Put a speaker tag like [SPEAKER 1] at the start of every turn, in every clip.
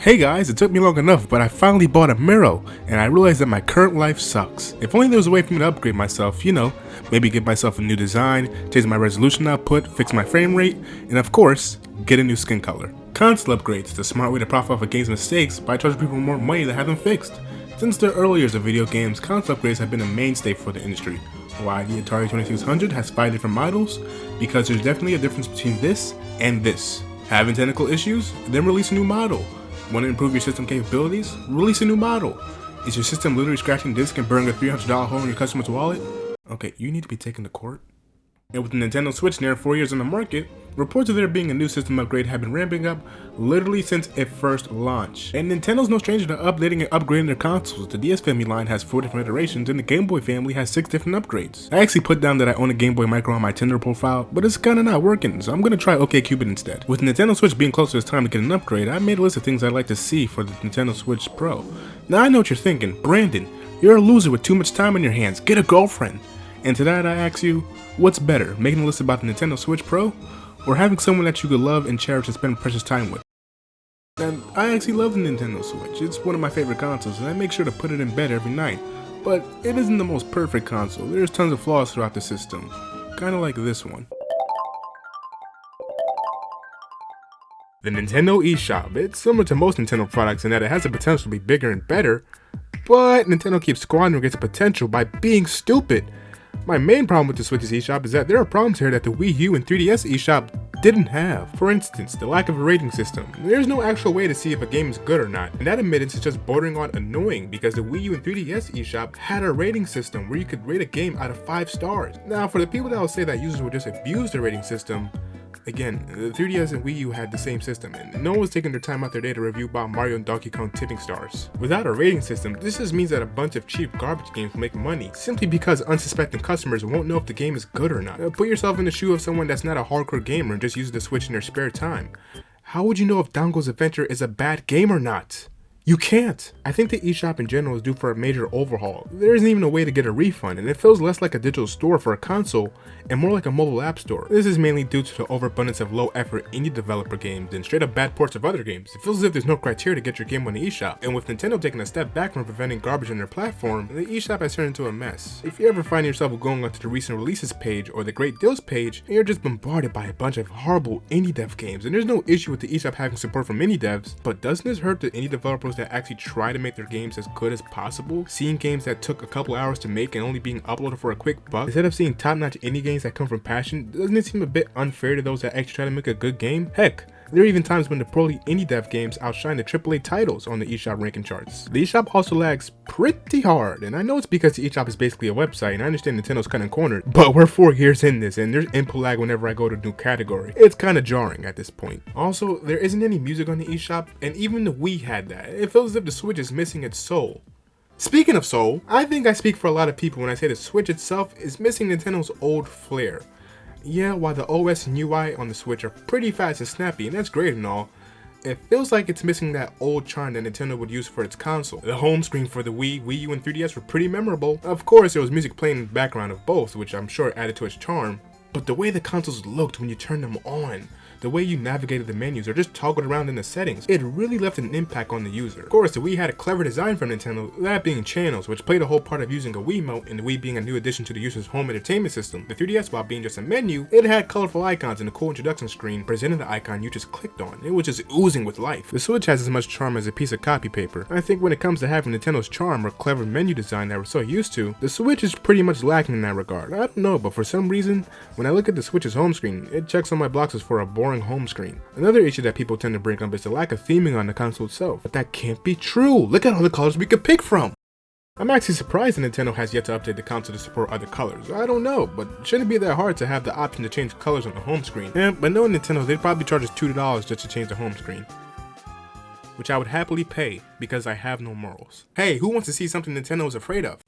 [SPEAKER 1] Hey guys, it took me long enough, but I finally bought a Miro, and I realized that my current life sucks. If only there was a way for me to upgrade myself, maybe give myself a new design, change my resolution output, fix my frame rate, and of course, get a new skin color. Console upgrades, the smart way to profit off a game's mistakes by charging people more money to have them fixed. Since the early years of video games, console upgrades have been a mainstay for the industry. Why the Atari 2600 has 5 different models? Because there's definitely a difference between this and this. Having technical issues? Then release a new model. Want to improve your system capabilities? Release a new model. Is your system literally scratching disk and burning a $300 hole in your customer's wallet? Okay, you need to be taken to court. And with the Nintendo Switch near 4 years on the market, reports of there being a new system upgrade have been ramping up literally since it first launched. And Nintendo's no stranger to updating and upgrading their consoles. The DS family line has 4 different iterations and the Game Boy family has 6 different upgrades. I actually put down that I own a Game Boy Micro on my Tinder profile, but it's kinda not working, so I'm gonna try OkCupid instead. With Nintendo Switch being close to its time to get an upgrade, I made a list of things I'd like to see for the Nintendo Switch Pro. Now I know what you're thinking, Brandon, you're a loser with too much time on your hands, get a girlfriend. And to that I ask you, what's better, making a list about the Nintendo Switch Pro, or having someone that you could love and cherish and spend precious time with? And I actually love the Nintendo Switch. It's one of my favorite consoles, and I make sure to put it in bed every night. But it isn't the most perfect console. There's tons of flaws throughout the system, kinda like this one. The Nintendo eShop. It's similar to most Nintendo products in that it has the potential to be bigger and better, but Nintendo keeps squandering against the potential by being stupid. My main problem with the Switch's eShop is that there are problems here that the Wii U and 3DS eShop didn't have. For instance, the lack of a rating system. There's no actual way to see if a game is good or not, and that admittance is just bordering on annoying because the Wii U and 3DS eShop had a rating system where you could rate a game out of 5 stars. Now, for the people that will say that users would just abuse the rating system, again, the 3DS and Wii U had the same system, and no one was taking their time out their day to review about Mario and Donkey Kong tipping stars. Without a rating system, this just means that a bunch of cheap garbage games will make money, simply because unsuspecting customers won't know if the game is good or not. Put yourself in the shoe of someone that's not a hardcore gamer and just uses the Switch in their spare time. How would you know if Dango's Adventure is a bad game or not? You can't. I think the eShop in general is due for a major overhaul. There isn't even a way to get a refund, and it feels less like a digital store for a console and more like a mobile app store. This is mainly due to the overabundance of low-effort indie developer games and straight-up bad ports of other games. It feels as if there's no criteria to get your game on the eShop, and with Nintendo taking a step back from preventing garbage on their platform, the eShop has turned into a mess. If you ever find yourself going onto the recent releases page or the great deals page, and you're just bombarded by a bunch of horrible indie dev games, and there's no issue with the eShop having support from indie devs, but doesn't this hurt the indie developers that actually try to make their games as good as possible? Seeing games that took a couple hours to make and only being uploaded for a quick buck, instead of seeing top-notch indie games that come from passion, doesn't it seem a bit unfair to those that actually try to make a good game? Heck, there are even times when the poorly indie dev games outshine the AAA titles on the eShop ranking charts. The eShop also lags pretty hard, and I know it's because the eShop is basically a website, and I understand Nintendo's cutting corners, but we're 4 years in this, and there's input lag whenever I go to a new category. It's kinda jarring at this point. Also, there isn't any music on the eShop, and even the Wii had that. It feels as if the Switch is missing its soul. Speaking of soul, I think I speak for a lot of people when I say the Switch itself is missing Nintendo's old flair. Yeah, while the OS and UI on the Switch are pretty fast and snappy, and that's great and all, it feels like it's missing that old charm that Nintendo would use for its console. The home screen for the Wii, Wii U, and 3DS were pretty memorable. Of course, there was music playing in the background of both, which I'm sure added to its charm, but the way the consoles looked when you turned them on, the way you navigated the menus or just toggled around in the settings, it really left an impact on the user. Of course, the Wii had a clever design from Nintendo, that being channels, which played a whole part of using a Wiimote, and the Wii being a new addition to the user's home entertainment system. The 3DS, while being just a menu, it had colorful icons and a cool introduction screen presenting the icon you just clicked on. It was just oozing with life. The Switch has as much charm as a piece of copy paper. I think when it comes to having Nintendo's charm or clever menu design that we're so used to, the Switch is pretty much lacking in that regard. I don't know, but for some reason, when I look at the Switch's home screen, it checks on my boxes for a boring home screen. Another issue that people tend to bring up is the lack of theming on the console itself, but that can't be true. Look at all the colors we could pick from. I'm actually surprised that Nintendo has yet to update the console to support other colors. I don't know, but it shouldn't be that hard to have the option to change colors on the home screen. Yeah, but knowing Nintendo, they'd probably charge us $2 just to change the home screen, which I would happily pay because I have no morals. Hey, who wants to see something Nintendo is afraid of?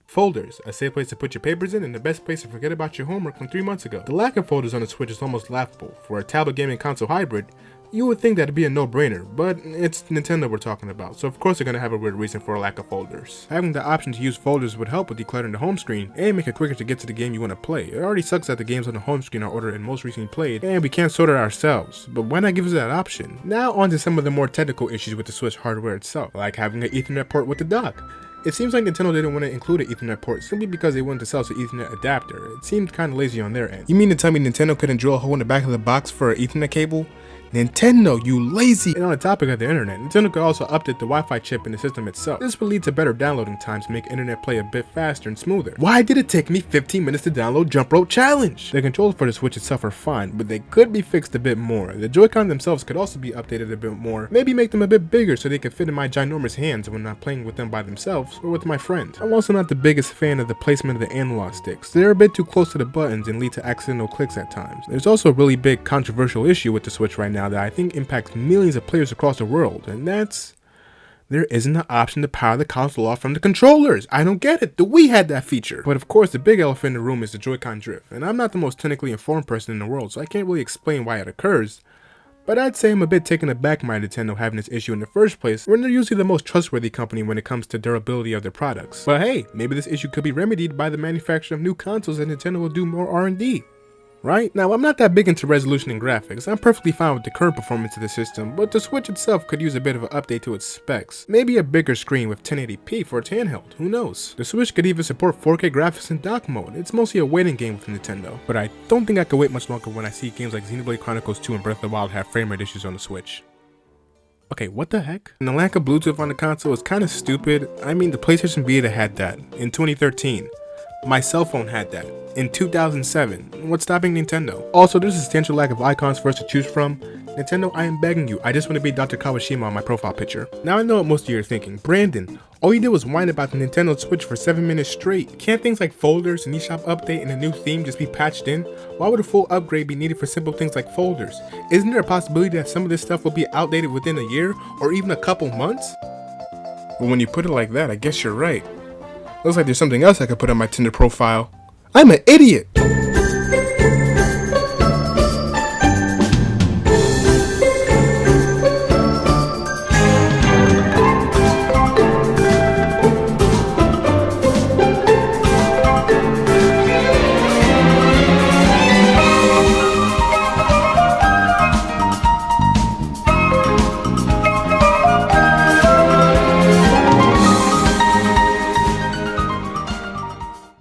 [SPEAKER 1] Folders, a safe place to put your papers in and the best place to forget about your homework from 3 months ago. The lack of folders on the Switch is almost laughable. For a tablet gaming console hybrid, You would think that'd be a no-brainer, but it's Nintendo we're talking about, so of course they're gonna have a weird reason for a lack of folders. Having the option to use folders would help with decluttering the home screen and make it quicker to get to the game you want to play. It already sucks that the games on the home screen are ordered and most recently played, and we can't sort it ourselves, but why not give us that option? Now on to some of the more technical issues with the Switch hardware itself, like having an Ethernet port with the dock. It seems like Nintendo didn't want to include an Ethernet port simply because they wanted to sell us an Ethernet adapter. It seemed kinda lazy on their end. You mean to tell me Nintendo couldn't drill a hole in the back of the box for an Ethernet cable? Nintendo, you lazy! And on the topic of the internet, Nintendo could also update the Wi-Fi chip in the system itself. This would lead to better downloading times to make internet play a bit faster and smoother. Why did it take me 15 minutes to download Jump Rope Challenge? The controls for the Switch itself are fine, but they could be fixed a bit more. The Joy-Con themselves could also be updated a bit more, maybe make them a bit bigger so they could fit in my ginormous hands when not playing with them by themselves or with my friends. I'm also not the biggest fan of the placement of the analog sticks. They're a bit too close to the buttons and lead to accidental clicks at times. There's also a really big controversial issue with the Switch right now that I think impacts millions of players across the world, and that's there isn't an option to power the console off from the controllers. I don't get it. The Wii had that feature. But of course, the big elephant in the room is the Joy-Con drift, and I'm not the most technically informed person in the world, so I can't really explain why it occurs. But I'd say I'm a bit taken aback by Nintendo having this issue in the first place, when they're usually the most trustworthy company when it comes to durability of their products. But hey, maybe this issue could be remedied by the manufacture of new consoles and Nintendo will do more R&D. Right? Now, I'm not that big into resolution and graphics. I'm perfectly fine with the current performance of the system, but the Switch itself could use a bit of an update to its specs. Maybe a bigger screen with 1080p for its handheld, who knows? The Switch could even support 4K graphics in dock mode. It's mostly a waiting game with Nintendo, but I don't think I could wait much longer when I see games like Xenoblade Chronicles 2 and Breath of the Wild have frame rate issues on the Switch. Okay, what the heck? And the lack of Bluetooth on the console is kinda stupid. I mean, the PlayStation Vita had that in 2013. My cell phone had that in 2007. What's stopping Nintendo? Also, there's a substantial lack of icons for us to choose from. Nintendo, I am begging you. I just want to be Dr. Kawashima on my profile picture. Now I know what most of you are thinking. Brandon, all you did was whine about the Nintendo Switch for 7 minutes straight. Can't things like folders, an eShop update, and a new theme just be patched in? Why would a full upgrade be needed for simple things like folders? Isn't there a possibility that some of this stuff will be outdated within a year or even a couple months? Well, when you put it like that, I guess you're right. Looks like there's something else I could put on my Tinder profile. I'm an idiot!